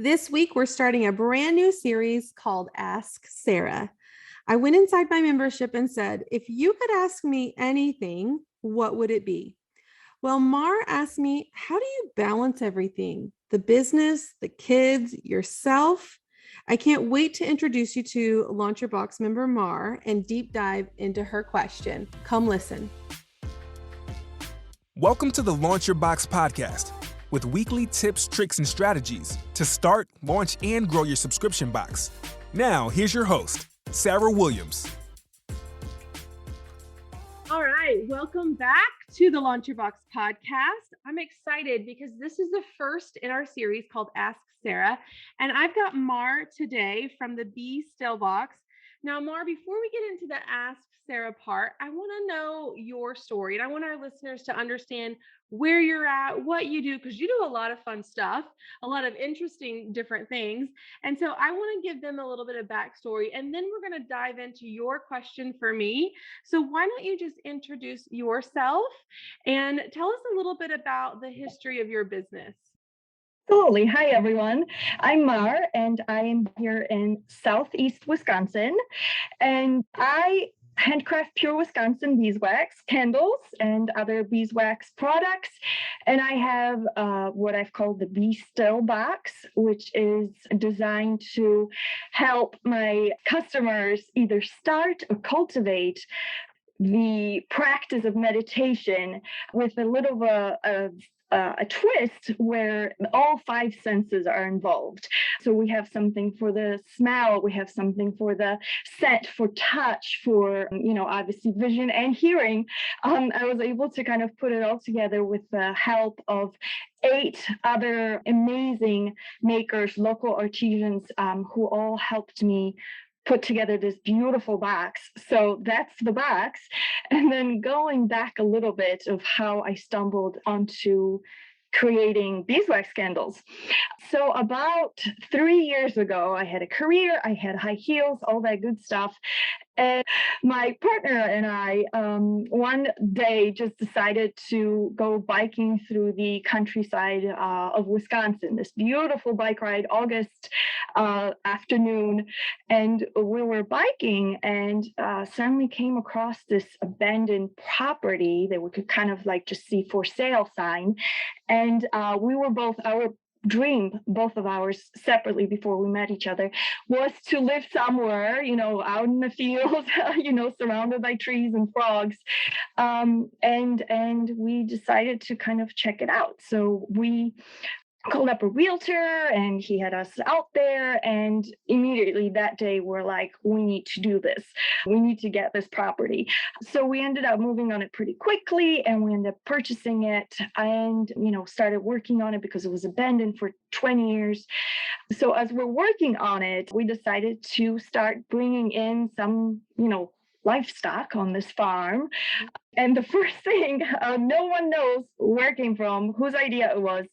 This week, we're starting a brand new series called Ask Sarah. I went inside my membership and said, if you could ask me anything, what would it be? Well, Mar asked me, how do you balance everything? The business, the kids, yourself? I can't wait to introduce you to Launch Your Box member Mar and deep dive into her question. Come listen. Welcome to the Launch Your Box podcast, with weekly tips, tricks, and strategies to start, launch, and grow your subscription box. Now, here's your host, Sarah Williams. All right, welcome back to the Launch Your Box podcast. I'm excited because this is the first in our series called Ask Sarah, and I've got Mar today from the Bee Still Box. Now, Mar, before we get into the Ask Sarah part, I want to know your story, and I want our listeners to understand where you're at, what you do, because you do a lot of fun stuff, a lot of interesting different things. And so I want to give them a little bit of backstory, and then we're going to dive into your question for me. So why don't you just introduce yourself and tell us a little bit about the history of your business? Absolutely. Hi, everyone. I'm Mar, and I am here in Southeast Wisconsin, and I handcraft pure Wisconsin beeswax candles and other beeswax products. And I have what I've called the Bee Still Box, which is designed to help my customers either start or cultivate the practice of meditation with a little of a twist where all five senses are involved. So we have something for the smell, we have something for the scent, for touch, for, obviously vision and hearing. I was able to kind of put it all together with the help of 8 other amazing makers, local artisans, who all helped me put together this beautiful box. So that's the box. And then going back a little bit of how I stumbled onto creating beeswax candles. So about 3 years ago, I had a career, I had high heels, all that good stuff. And my partner and I, one day just decided to go biking through the countryside of Wisconsin, this beautiful bike ride, August afternoon. And we were biking and suddenly came across this abandoned property that we could kind of like just see for sale sign. And we were our dream, both of ours separately before we met each other, was to live somewhere, out in the fields, surrounded by trees and frogs. And we decided to kind of check it out. So we called up a realtor and he had us out there, and immediately that day we're like, we need to do this. We need to get this property. So we ended up moving on it pretty quickly, and we ended up purchasing it and, started working on it because it was abandoned for 20 years. So as we're working on it, we decided to start bringing in some, livestock on this farm. And the first thing, no one knows where it came from, whose idea it was.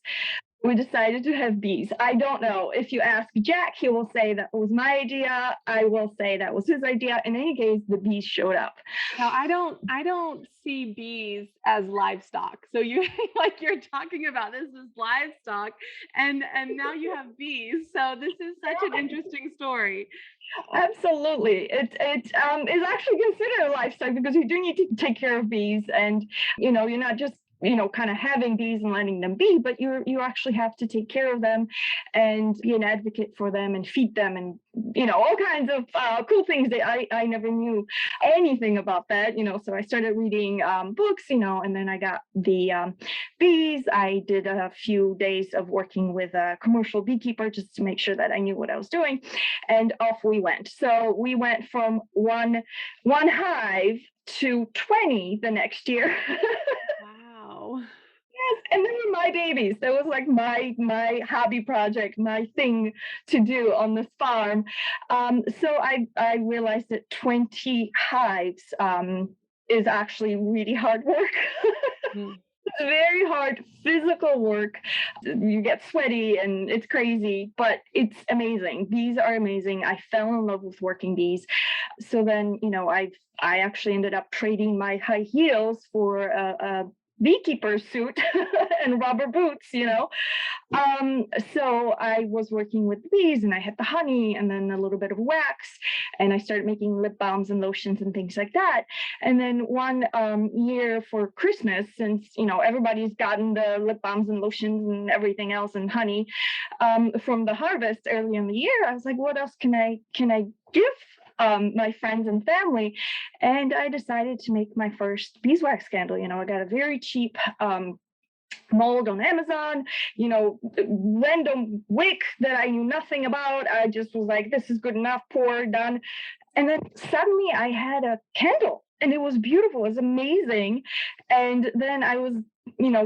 We decided to have bees. I don't know. If you ask Jack, he will say that was my idea. I will say that was his idea. In any case, the bees showed up. Now, I don't see bees as livestock. So you're talking about this as livestock, and now you have bees. So this is such an interesting story. Absolutely. It is actually considered a livestock because you do need to take care of bees, and you're not just kind of having bees and letting them be, but you actually have to take care of them and be an advocate for them and feed them and, all kinds of cool things that I never knew anything about that, so I started reading books, and then I got the bees. I did a few days of working with a commercial beekeeper just to make sure that I knew what I was doing, and off we went. So we went from one hive to 20 the next year. Wow. Yes, and they were my babies. That was like my hobby project, my thing to do on this farm. So I realized that 20 hives is actually really hard work. Mm-hmm. It's very hard physical work. You get sweaty and it's crazy, but it's amazing. Bees are amazing. I fell in love with working bees. So then, I actually ended up trading my high heels for a beekeeper suit and rubber boots, So I was working with bees and I had the honey and then a little bit of wax, and I started making lip balms and lotions and things like that. And then one year for Christmas, since everybody's gotten the lip balms and lotions and everything else and honey from the harvest early in the year, I was like, what else can I give my friends and family? And I decided to make my first beeswax candle. I got a very cheap mold on Amazon, random wick that I knew nothing about. I just was like, this is good enough, pour, done. And then suddenly I had a candle and it was beautiful. It was amazing. And then I was,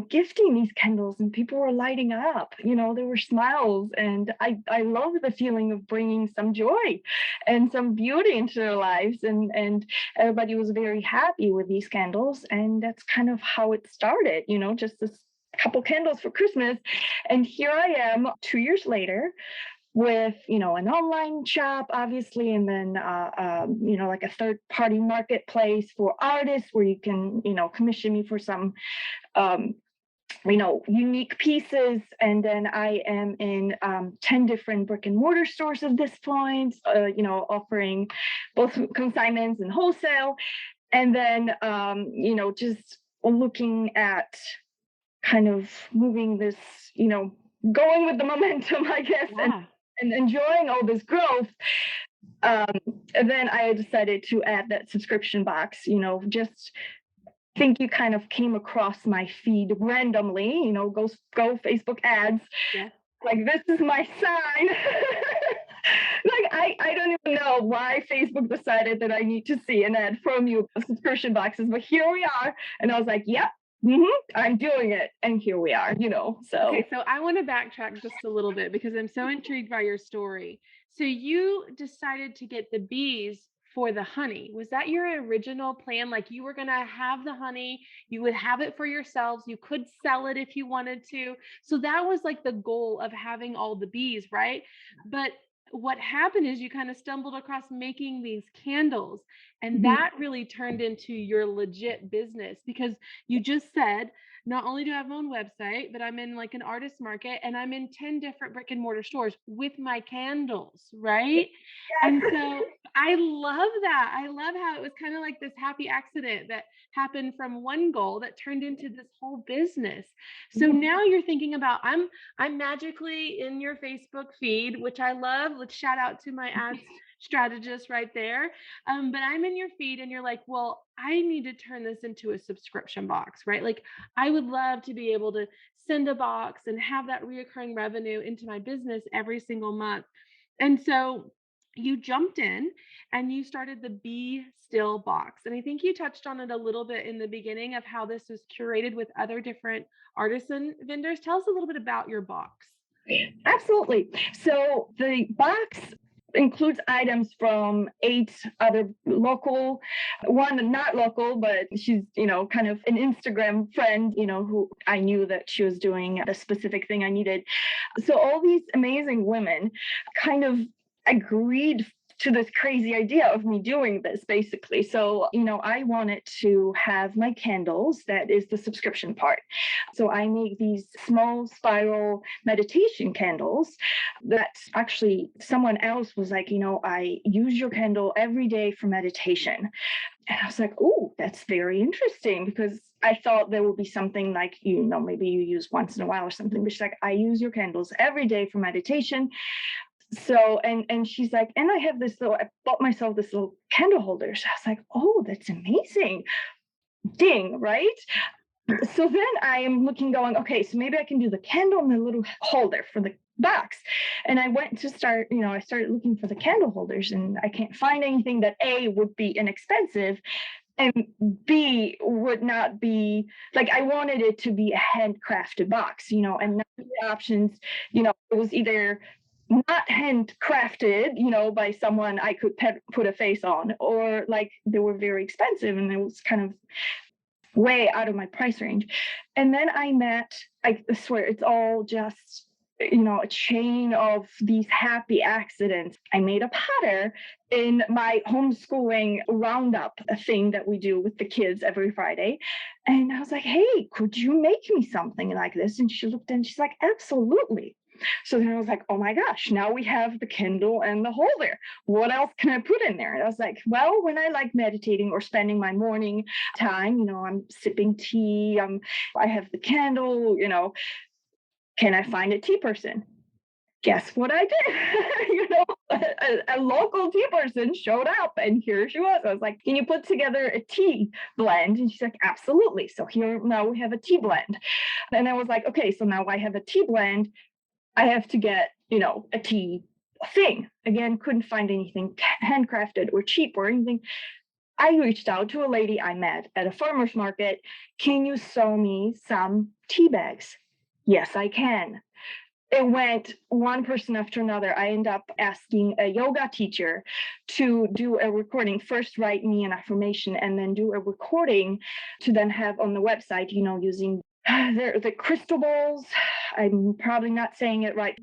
gifting these candles and people were lighting up, there were smiles. And I love the feeling of bringing some joy and some beauty into their lives. And everybody was very happy with these candles. And that's kind of how it started, just this couple candles for Christmas. And here I am 2 years later with an online shop, obviously, and then like a third party marketplace for artists where you can commission me for some unique pieces. And then I am in 10 different brick and mortar stores at this point, offering both consignments and wholesale. And then just looking at kind of moving this, going with the momentum, I guess, and enjoying all this growth. And then I decided to add that subscription box, just think you kind of came across my feed randomly, go Facebook ads. Yeah. Like, this is my sign. Like, I don't even know why Facebook decided that I need to see an ad from you, subscription boxes, but here we are. And I was like, yep. I'm doing it. And here we are, so. Okay, so I want to backtrack just a little bit because I'm so intrigued by your story. So you decided to get the bees for the honey. Was that your original plan? Like, you were going to have the honey, you would have it for yourselves, you could sell it if you wanted to. So that was like the goal of having all the bees, right? But what happened is you kind of stumbled across making these candles, and that really turned into your legit business, because you just said, not only do I have my own website, but I'm in like an artist market and I'm in 10 different brick and mortar stores with my candles, right? And so I love that. I love how it was kind of like this happy accident that happened from one goal that turned into this whole business. So now you're thinking about, I'm magically in your Facebook feed, which I love. Let's shout out to my ads strategist right there. But I'm in your feed and you're like, well, I need to turn this into a subscription box, right? Like, I would love to be able to send a box and have that reoccurring revenue into my business every single month. And so you jumped in and you started the Be Still box. And I think you touched on it a little bit in the beginning of how this was curated with other different artisan vendors. Tell us a little bit about your box. Absolutely. So the box includes items from 8 other local, one not local, but she's, kind of an Instagram friend, who I knew that she was doing the specific thing I needed. So all these amazing women kind of agreed to this crazy idea of me doing this, basically. So, I wanted to have my candles, that is the subscription part. So I make these small spiral meditation candles that actually someone else was like, I use your candle every day for meditation. And I was like, oh, that's very interesting, because I thought there would be something like, maybe you use once in a while or something. But she's like, I use your candles every day for meditation. So, and she's like, and I have I bought myself this little candle holder. So I was like, oh, that's amazing. Ding, right? So then I am looking, going, okay, so maybe I can do the candle and the little holder for the box. And I went to start, I started looking for the candle holders, and I can't find anything that A, would be inexpensive, and B, would not be, like, I wanted it to be a handcrafted box, and not the options, it was either not handcrafted, by someone I could put a face on, or like they were very expensive and it was kind of way out of my price range. And then I swear, it's all just a chain of these happy accidents. I made a pattern in my homeschooling roundup, a thing that we do with the kids every Friday. And I was like, hey, could you make me something like this? And she looked and she's like, absolutely. So then I was like, oh my gosh, now we have the Kindle and the holder. What else can I put in there? And I was like, well, when I like meditating or spending my morning time, I'm sipping tea, I have the candle, can I find a tea person? Guess what I did? A local tea person showed up and here she was. I was like, can you put together a tea blend? And she's like, absolutely. So here now we have a tea blend. And I was like, okay, so now I have a tea blend. I have to get, a tea thing. Again, couldn't find anything handcrafted or cheap or anything. I reached out to a lady I met at a farmer's market. Can you sew me some tea bags? Yes, I can. It went one person after another. I ended up asking a yoga teacher to do a recording, first write me an affirmation and then do a recording to then have on the website, using the crystal balls. I'm probably not saying it right.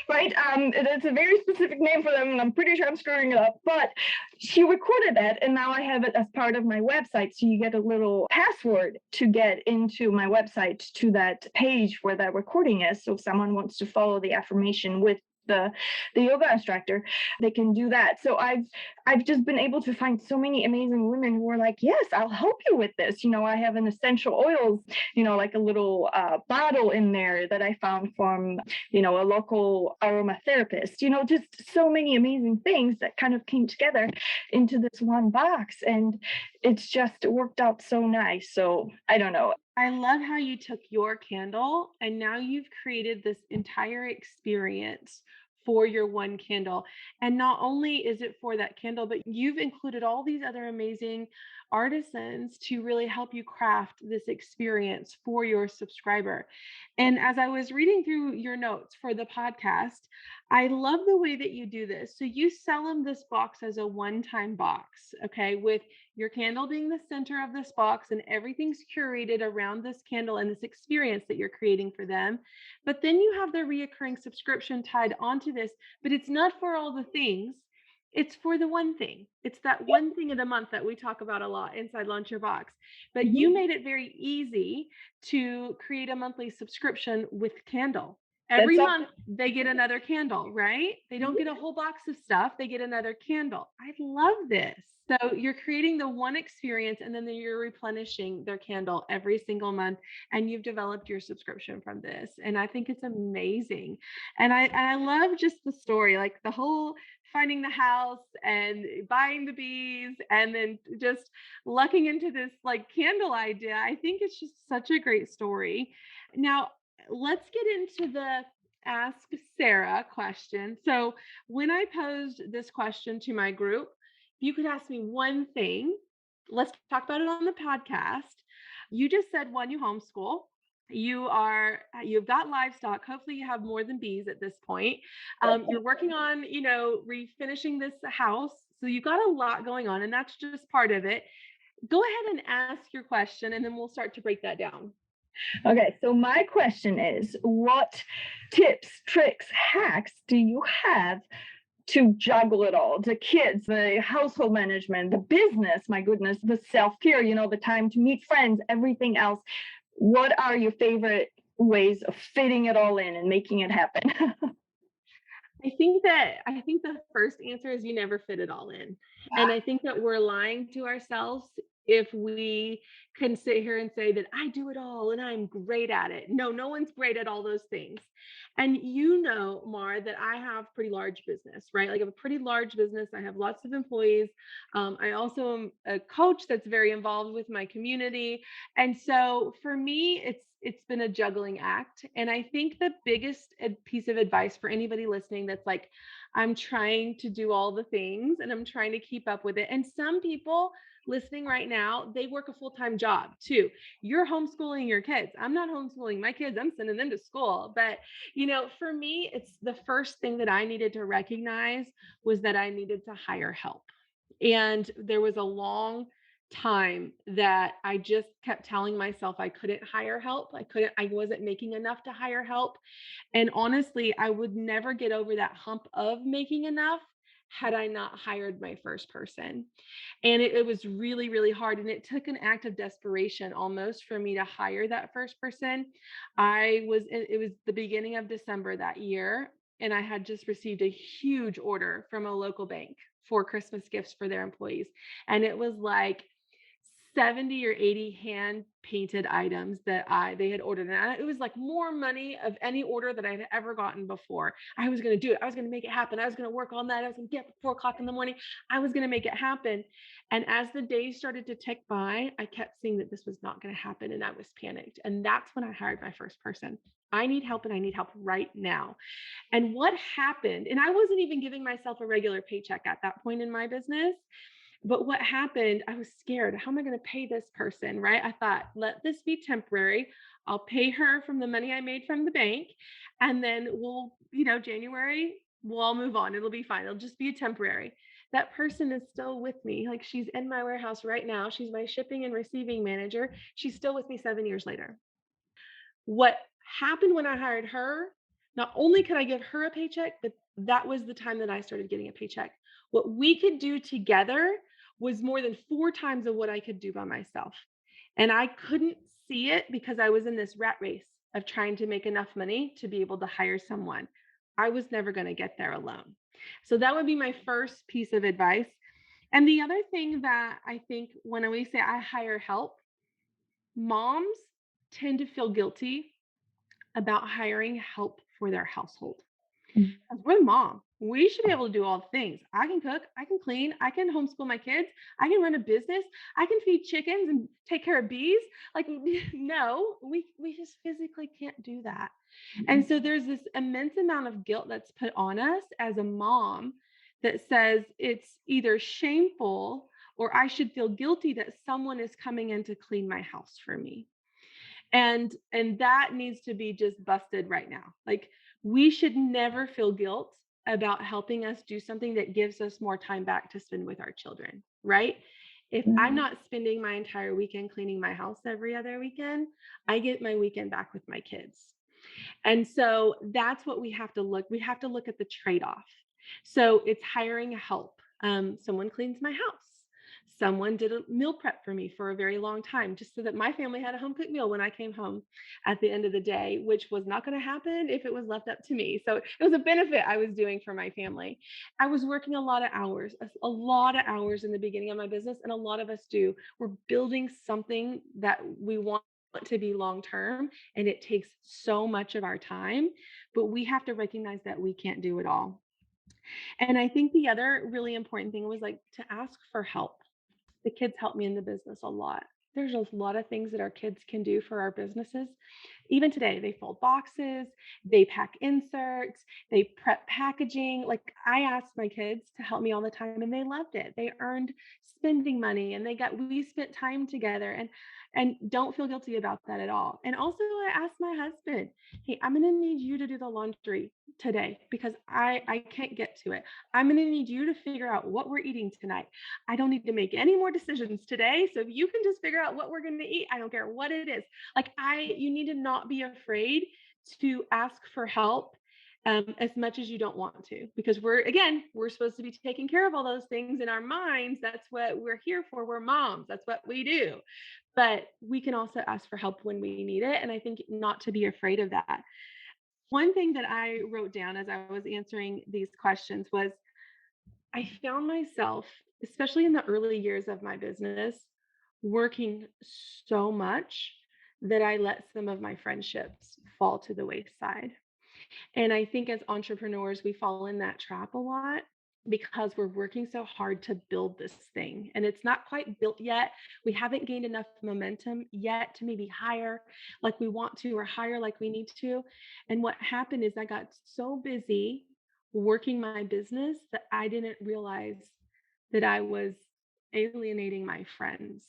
Right? It's a very specific name for them, and I'm pretty sure I'm screwing it up. But she recorded that, and now I have it as part of my website. So you get a little password to get into my website to that page where that recording is. So if someone wants to follow the affirmation with the yoga instructor, they can do that. So I've just been able to find so many amazing women who are like, yes, I'll help you with this. I have an essential oils, like a little bottle in there that I found from a local aromatherapist. Just so many amazing things that kind of came together into this one box, and it's just worked out so nice. So I don't know. I love how you took your candle and now you've created this entire experience for your one candle. And not only is it for that candle, but you've included all these other amazing artisans to really help you craft this experience for your subscriber. And as I was reading through your notes for the podcast, I love the way that you do this. So you sell them this box as a one-time box, okay, with your candle being the center of this box and everything's curated around this candle and this experience that you're creating for them. But then you have the reoccurring subscription tied onto this, but it's not for all the things. It's for the one thing. It's that one thing of the month that we talk about a lot inside Launch Your Box. But you made it very easy to create a monthly subscription with candle. Every month they get another candle, right? They don't get a whole box of stuff. They get another candle. I love this. So you're creating the one experience and then you're replenishing their candle every single month, and you've developed your subscription from this. And I think it's amazing. And I love just the story, like the whole finding the house and buying the bees and then just lucking into this like candle idea. I think it's just such a great story. Now, let's get into the Ask Sarah question. So when I posed this question to my group, if you could ask me one thing, let's talk about it on the podcast. You just said one, you homeschool. You've got livestock. Hopefully you have more than bees at this point. You're working on, refinishing this house. So you've got a lot going on, and that's just part of it. Go ahead and ask your question, and then we'll start to break that down. Okay, so my question is, what tips, tricks, hacks do you have to juggle it all? The kids, the household management, the business, my goodness, the self-care, the time to meet friends, everything else. What are your favorite ways of fitting it all in and making it happen? I think the first answer is you never fit it all in. And I think that we're lying to ourselves if we can sit here and say that I do it all and I'm great at it. No, no one's great at all those things. And Mar, that I have pretty large business, right? Like I have a pretty large business. I have lots of employees. I also am a coach that's very involved with my community. And so for me, it's been a juggling act. And I think the biggest piece of advice for anybody listening that's like, I'm trying to do all the things and I'm trying to keep up with it. And some people listening right now, they work a full-time job too. You're homeschooling your kids. I'm not homeschooling my kids. I'm sending them to school. But, for me, it's the first thing that I needed to recognize was that I needed to hire help. And there was a long time that I just kept telling myself I couldn't hire help. I wasn't making enough to hire help. And honestly, I would never get over that hump of making enough had I not hired my first person. And it was really, really hard. And it took an act of desperation almost for me to hire that first person. It was the beginning of December that year. And I had just received a huge order from a local bank for Christmas gifts for their employees. And it was like 70 or 80 hand painted items that they had ordered. And it was like more money of any order that I'd ever gotten before. I was going to do it. I was going to make it happen. I was going to work all night. I was going to get up at 4 o'clock in the morning. I was going to make it happen. And as the days started to tick by, I kept seeing that this was not going to happen. And I was panicked. And that's when I hired my first person. I need help and I need help right now. And what happened, and I wasn't even giving myself a regular paycheck at that point in my business. But what happened, I was scared. How am I going to pay this person? Right. I thought, let this be temporary. I'll pay her from the money I made from the bank. And then January, we'll all move on. It'll be fine. It'll just be a temporary. That person is still with me. Like she's in my warehouse right now. She's my shipping and receiving manager. She's still with me 7 years later. What happened when I hired her, not only could I give her a paycheck, but that was the time that I started getting a paycheck. What we could do together was more than 4 times of what I could do by myself. And I couldn't see it because I was in this rat race of trying to make enough money to be able to hire someone. I was never going to get there alone. So that would be my first piece of advice. And the other thing that I think when we say I hire help, moms tend to feel guilty about hiring help for their household. Mm. 'Cause we're the mom. We should be able to do all the things. I can cook, I can clean, I can homeschool my kids, I can run a business, I can feed chickens and take care of bees. Like, no, we just physically can't do that. And so there's this immense amount of guilt that's put on us as a mom that says it's either shameful or I should feel guilty that someone is coming in to clean my house for me. And that needs to be just busted right now. Like we should never feel guilt about helping us do something that gives us more time back to spend with our children, right? If I'm Mhm. not spending my entire weekend cleaning my house every other weekend, I get my weekend back with my kids. And so that's what we have to look at the trade-off. So it's hiring help. Someone cleans my house. Someone did a meal prep for me for a very long time, just so that my family had a home cooked meal when I came home at the end of the day, which was not going to happen if it was left up to me. So it was a benefit I was doing for my family. I was working a lot of hours, a lot of hours in the beginning of my business, and a lot of us do. We're building something that we want to be long term, and it takes so much of our time, but we have to recognize that we can't do it all. And I think the other really important thing was like to ask for help. The kids help me in the business a lot. There's a lot of things that our kids can do for our businesses. Even today, they fold boxes, they pack inserts, they prep packaging. Like I asked my kids to help me all the time and they loved it. They earned spending money and we spent time together and don't feel guilty about that at all. And also I asked my husband, "Hey, I'm going to need you to do the laundry today because I can't get to it. I'm going to need you to figure out what we're eating tonight. I don't need to make any more decisions today. So if you can just figure out what we're going to eat, I don't care what it is." Like you need to not be afraid to ask for help as much as you don't want to, because we're supposed to be taking care of all those things in our minds. That's what we're here for. We're moms. That's what we do. But we can also ask for help when we need it. And I think not to be afraid of that. One thing that I wrote down as I was answering these questions was I found myself, especially in the early years of my business, working so much that I let some of my friendships fall to the wayside. And I think as entrepreneurs, we fall in that trap a lot because we're working so hard to build this thing and it's not quite built yet. We haven't gained enough momentum yet to maybe hire like we want to or hire like we need to. And what happened is I got so busy working my business that I didn't realize that I was alienating my friends.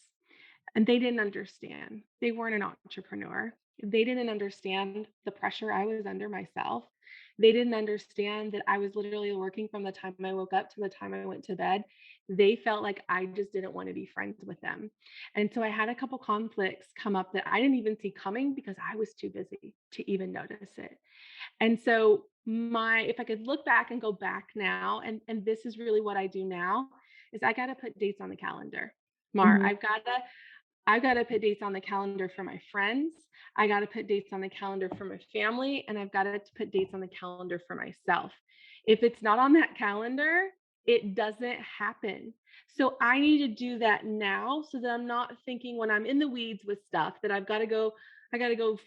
And they didn't understand. They weren't an entrepreneur. They didn't understand the pressure I was under myself. They didn't understand that I was literally working from the time I woke up to the time I went to bed they felt like I just didn't want to be friends with them. And so I had a couple conflicts come up that I didn't even see coming because I was too busy to even notice it. And so my if I could look back and go back now, and this is really what I do now, is I got to put dates on the calendar. Mar, Mhm. I've got to put dates on the calendar for my friends. I got to put dates on the calendar for my family, and I've got to put dates on the calendar for myself. If it's not on that calendar, it doesn't happen. So I need to do that now so that I'm not thinking when I'm in the weeds with stuff that I got to go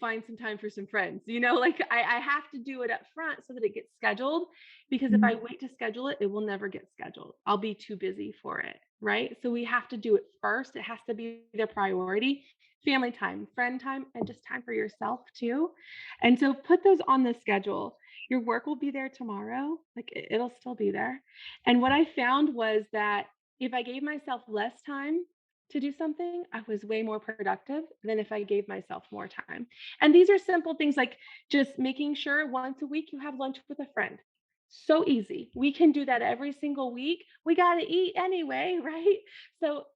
find some time for some friends. Like I have to do it up front so that it gets scheduled, because if I Mhm. wait to schedule it, it will never get scheduled. I'll be too busy for it. Right. So we have to do it first. It has to be the priority: family time, friend time, and just time for yourself too. And so put those on the schedule. Your work will be there tomorrow. Like it'll still be there. And what I found was that if I gave myself less time to do something, I was way more productive than if I gave myself more time. And these are simple things like just making sure once a week you have lunch with a friend. So easy. We can do that every single week. We got to eat anyway, right? So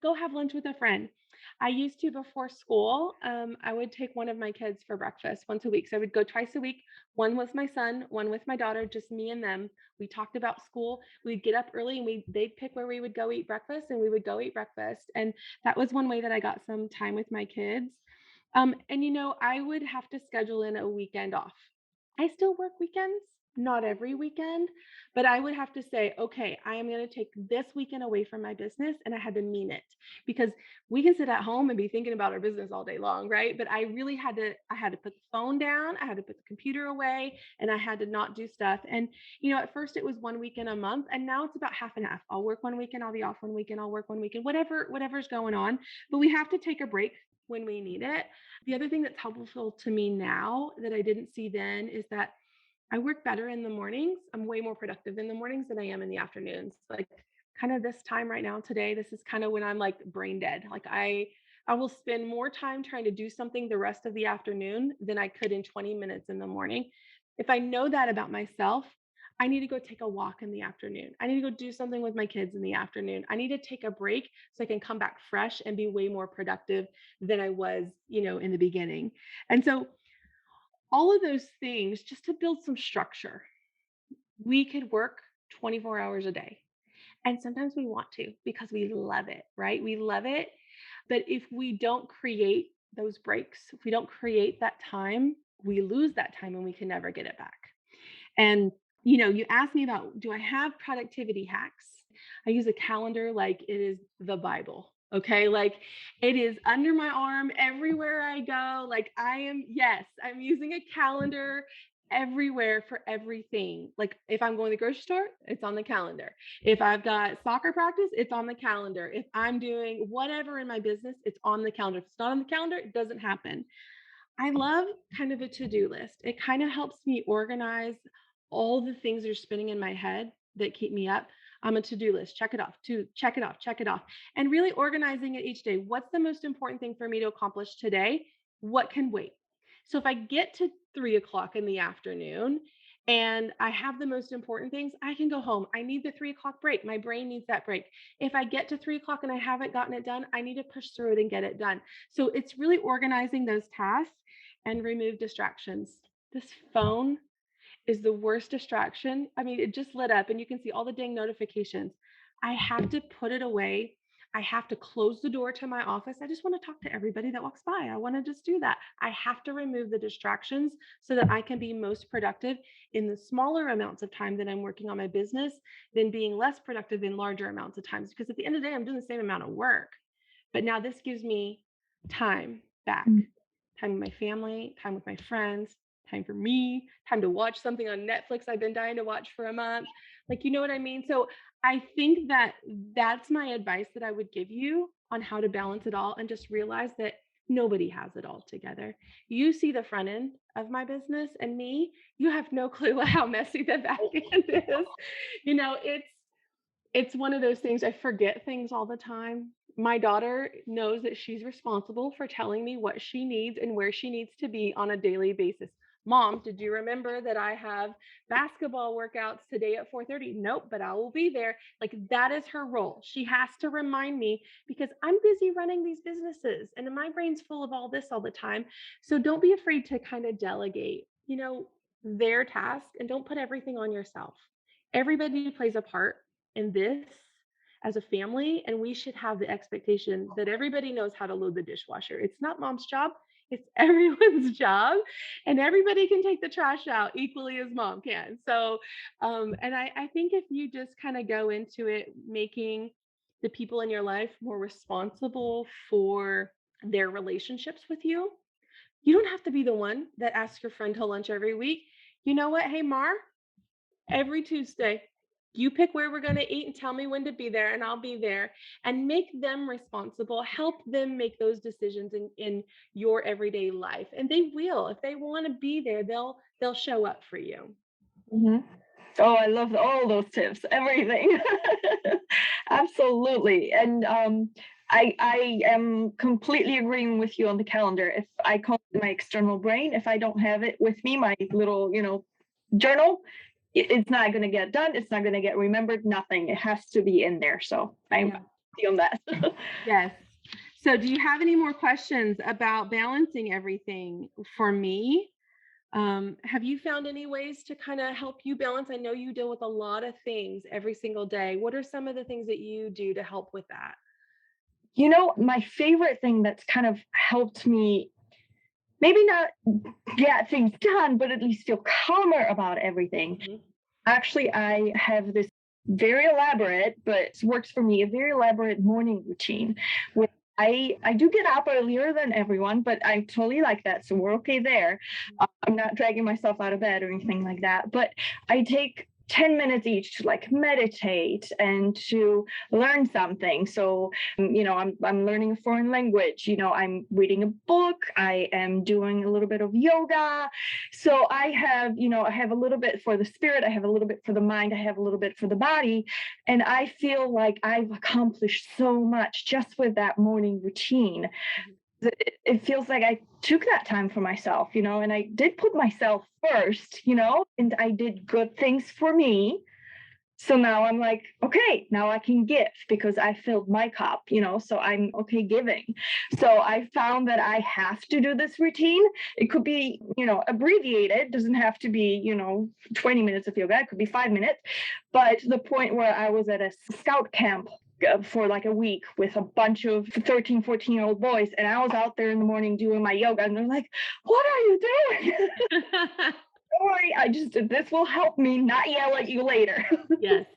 go have lunch with a friend. I used to, before school, I would take one of my kids for breakfast once a week. So I would go twice a week, one with my son, one with my daughter, just me and them. We talked about school. We'd get up early and they'd pick where we would go eat breakfast, and we would go eat breakfast. And that was one way that I got some time with my kids. And I would have to schedule in a weekend off. I still work weekends, not every weekend, but I would have to say, okay, I am going to take this weekend away from my business. And I had to mean it, because we can sit at home and be thinking about our business all day long, right? But I had to put the phone down, I had to put the computer away, and I had to not do stuff. And, at first it was one weekend a month, and now it's about half and half. I'll work one weekend, I'll be off one weekend, I'll work one weekend, whatever's going on. But we have to take a break when we need it. The other thing that's helpful to me now that I didn't see then is that I work better in the mornings. I'm way more productive in the mornings than I am in the afternoons. Like kind of this time right now today, this is kind of when I'm like brain dead. Like I will spend more time trying to do something the rest of the afternoon than I could in 20 minutes in the morning. If I know that about myself, I need to go take a walk in the afternoon. I need to go do something with my kids in the afternoon. I need to take a break so I can come back fresh and be way more productive than I was, in the beginning. And so all of those things, just to build some structure. We could work 24 hours a day. And sometimes we want to because we love it, right? We love it. But if we don't create those breaks, if we don't create that time, we lose that time and we can never get it back. And, you asked me about, do I have productivity hacks? I use a calendar like it is the Bible. Okay. Like it is under my arm everywhere I go. Like yes, I'm using a calendar everywhere for everything. Like if I'm going to the grocery store, it's on the calendar. If I've got soccer practice, it's on the calendar. If I'm doing whatever in my business, it's on the calendar. If it's not on the calendar, it doesn't happen. I love kind of a to-do list. It kind of helps me organize all the things that are spinning in my head that keep me up. I'm a to-do list. Check it off. Check it off. Check it off. And really organizing it each day. What's the most important thing for me to accomplish today? What can wait? So if I get to 3 o'clock in the afternoon and I have the most important things, I can go home. I need the 3 o'clock break. My brain needs that break. If I get to 3 o'clock and I haven't gotten it done, I need to push through it and get it done. So it's really organizing those tasks and remove distractions. This phone is the worst distraction. I mean, it just lit up and you can see all the dang notifications. I have to put it away. I have to close the door to my office. I just want to talk to everybody that walks by. I want to just do that. I have to remove the distractions so that I can be most productive in the smaller amounts of time that I'm working on my business than being less productive in larger amounts of times. Because at the end of the day, I'm doing the same amount of work. But now this gives me time back, Mhm. time with my family, time with my friends, time for me, time to watch something on Netflix I've been dying to watch for a month. Like, you know what I mean? So I think that that's my advice that I would give you on how to balance it all, and just realize that nobody has it all together. You see the front end of my business and me, you have no clue how messy the back end is. It's one of those things. I forget things all the time. My daughter knows that she's responsible for telling me what she needs and where she needs to be on a daily basis. Mom, did you remember that I have basketball workouts today at 4:30? Nope, but I will be there. Like that is her role. She has to remind me because I'm busy running these businesses and my brain's full of all this all the time. So don't be afraid to kind of delegate, their task and don't put everything on yourself. Everybody plays a part in this as a family, and we should have the expectation that everybody knows how to load the dishwasher. It's not mom's job, it's everyone's job, and everybody can take the trash out equally as mom can. So, and I think if you just kind of go into it making the people in your life more responsible for their relationships with you don't have to be the one that asks your friend to lunch every week. You know what? Hey, Mar, every Tuesday, you pick where we're going to eat and tell me when to be there, and I'll be there. And make them responsible. Help them make those decisions in your everyday life. And they will. If they want to be there, they'll show up for you. Mhm. Oh, I love all those tips, everything. Absolutely. And I am completely agreeing with you on the calendar. If I call it my external brain, if I don't have it with me, my little, journal, it's not going to get done. It's not going to get remembered. Nothing. It has to be in there. So I'm Yeah. on that. Yes. So do you have any more questions about balancing everything for me? Have you found any ways to kind of help you balance? I know you deal with a lot of things every single day. What are some of the things that you do to help with that? My favorite thing that's kind of helped me maybe not get things done, but at least feel calmer about everything. Mhm. Actually, I have this very elaborate, but works for me, a very elaborate morning routine. Where I do get up earlier than everyone, but I totally like that. So we're okay there. I'm not dragging myself out of bed or anything like that. But I take 10 minutes each to like meditate and to learn something. So, I'm learning a foreign language, I'm reading a book, I am doing a little bit of yoga. So I have a little bit for the spirit, I have a little bit for the mind, I have a little bit for the body. And I feel like I've accomplished so much just with that morning routine. Mhm. It feels like I took that time for myself, and I did put myself first, and I did good things for me. So now I'm like, okay, now I can give because I filled my cup, so I'm okay giving. So I found that I have to do this routine. It could be, abbreviated, doesn't have to be, 20 minutes of yoga, it could be 5 minutes. But to the point where I was at a scout camp for like a week with a bunch of 13, 14-year-old boys. And I was out there in the morning doing my yoga and they're like, what are you doing? Don't worry, this will help me not yell at you later. Yes.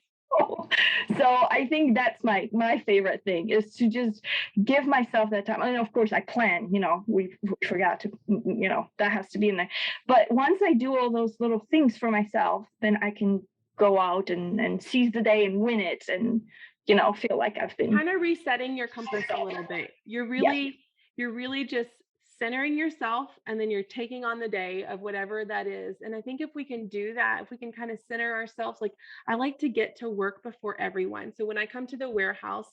So I think that's my favorite thing is to just give myself that time. And of course I plan, we forgot to, that has to be in there. But once I do all those little things for myself, then I can go out and seize the day and win it and, feel like I've been Kind of resetting your compass a little bit. yes. You're really just centering yourself, and then you're taking on the day of whatever that is. And I think if we can do that, if we can kind of center ourselves, like I like to get to work before everyone. So when I come to the warehouse,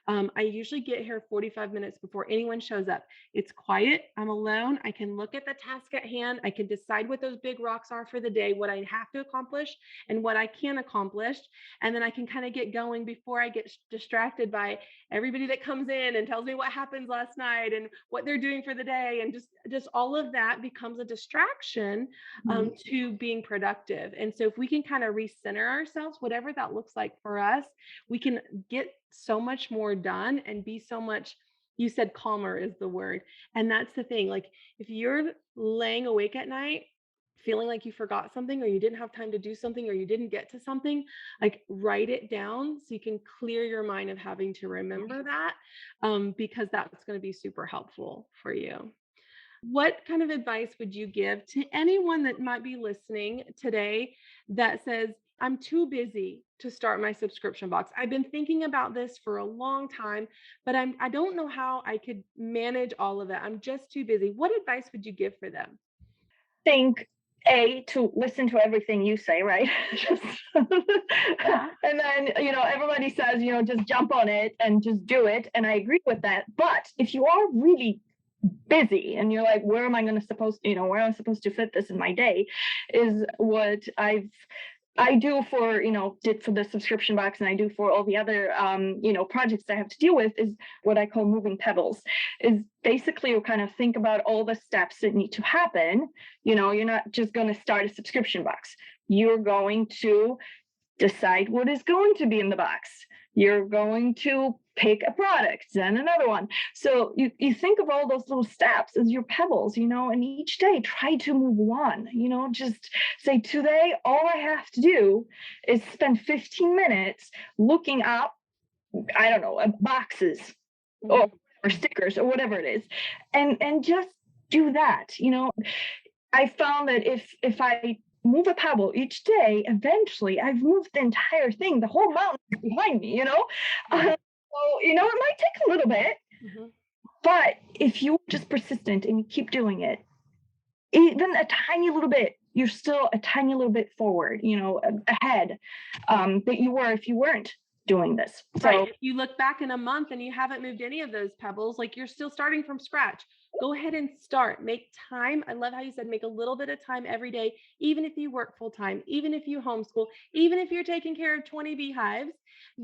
I usually get here 45 minutes before anyone shows up. It's quiet. I'm alone. I can look at the task at hand. I can decide what those big rocks are for the day, what I have to accomplish and what I can accomplish. And then I can kind of get going before I get distracted by everybody that comes in and tells me what happened last night and what they're doing for the day, and just all of that becomes a distraction to being productive. And so if we can kind of recenter ourselves, whatever that looks like for us, we can get so much more done and be so much, you said calmer is the word. And that's the thing, like if you're laying awake at night feeling like you forgot something or you didn't have time to do something or you didn't get to something, like write it down so you can clear your mind of having to remember that, because that's going to be super helpful for you. What kind of advice would you give to anyone that might be listening today that says, I'm too busy to start my subscription box. I've been thinking about this for a long time, but I don't know how I could manage all of it. I'm just too busy. What advice would you give for them? Think to listen to everything you say, right? Yeah. And then everybody says just jump on it and just do it, and I agree with that. But if you are really busy and you're like, where am I supposed to fit this in my day, is what I do for, did for the subscription box, and I do for all the other, projects I have to deal with, is what I call moving pebbles. Is basically you kind of think about all the steps that need to happen. You're not just going to start a subscription box. You're going to decide what is going to be in the box. You're going to pick a product, then another one. So you think of all those little steps as your pebbles, and each day try to move one, just say, today, all I have to do is spend 15 minutes looking up, I don't know, boxes or stickers or whatever it is. And just do that. I found that if I move a pebble each day, eventually I've moved the entire thing, the whole mountain behind me, so, it might take a little bit, but if you're just persistent and you keep doing it, even a tiny little bit, you're still a tiny little bit forward, ahead, that you were if you weren't doing this. So, right. If you look back in a month and you haven't moved any of those pebbles, like you're still starting from scratch, go ahead and start. Make time. I love how you said make a little bit of time every day, even if you work full time, even if you homeschool, even if you're taking care of 20 beehives,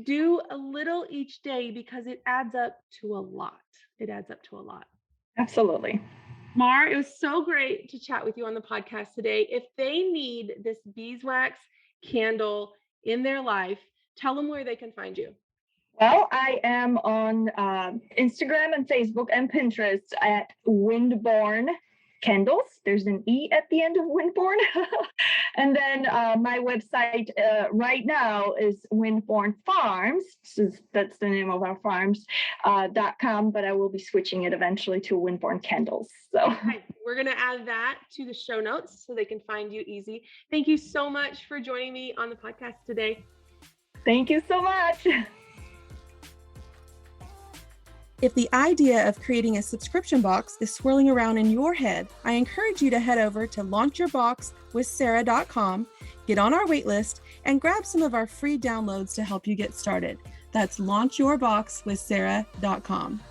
do a little each day because it adds up to a lot. It adds up to a lot. Absolutely. Mar, it was so great to chat with you on the podcast today. If they need this beeswax candle in their life, tell them where they can find you. Well, I am on Instagram and Facebook and Pinterest at Windborne Candles. There's an E at the end of Windborne. And then my website right now is Windborne Farms. So that's the name of our farms, .com, but I will be switching it eventually to Windborne Candles. So okay. We're going to add that to the show notes so they can find you easy. Thank you so much for joining me on the podcast today. Thank you so much. If the idea of creating a subscription box is swirling around in your head, I encourage you to head over to launchyourboxwithsarah.com, get on our waitlist, and grab some of our free downloads to help you get started. That's launchyourboxwithsarah.com.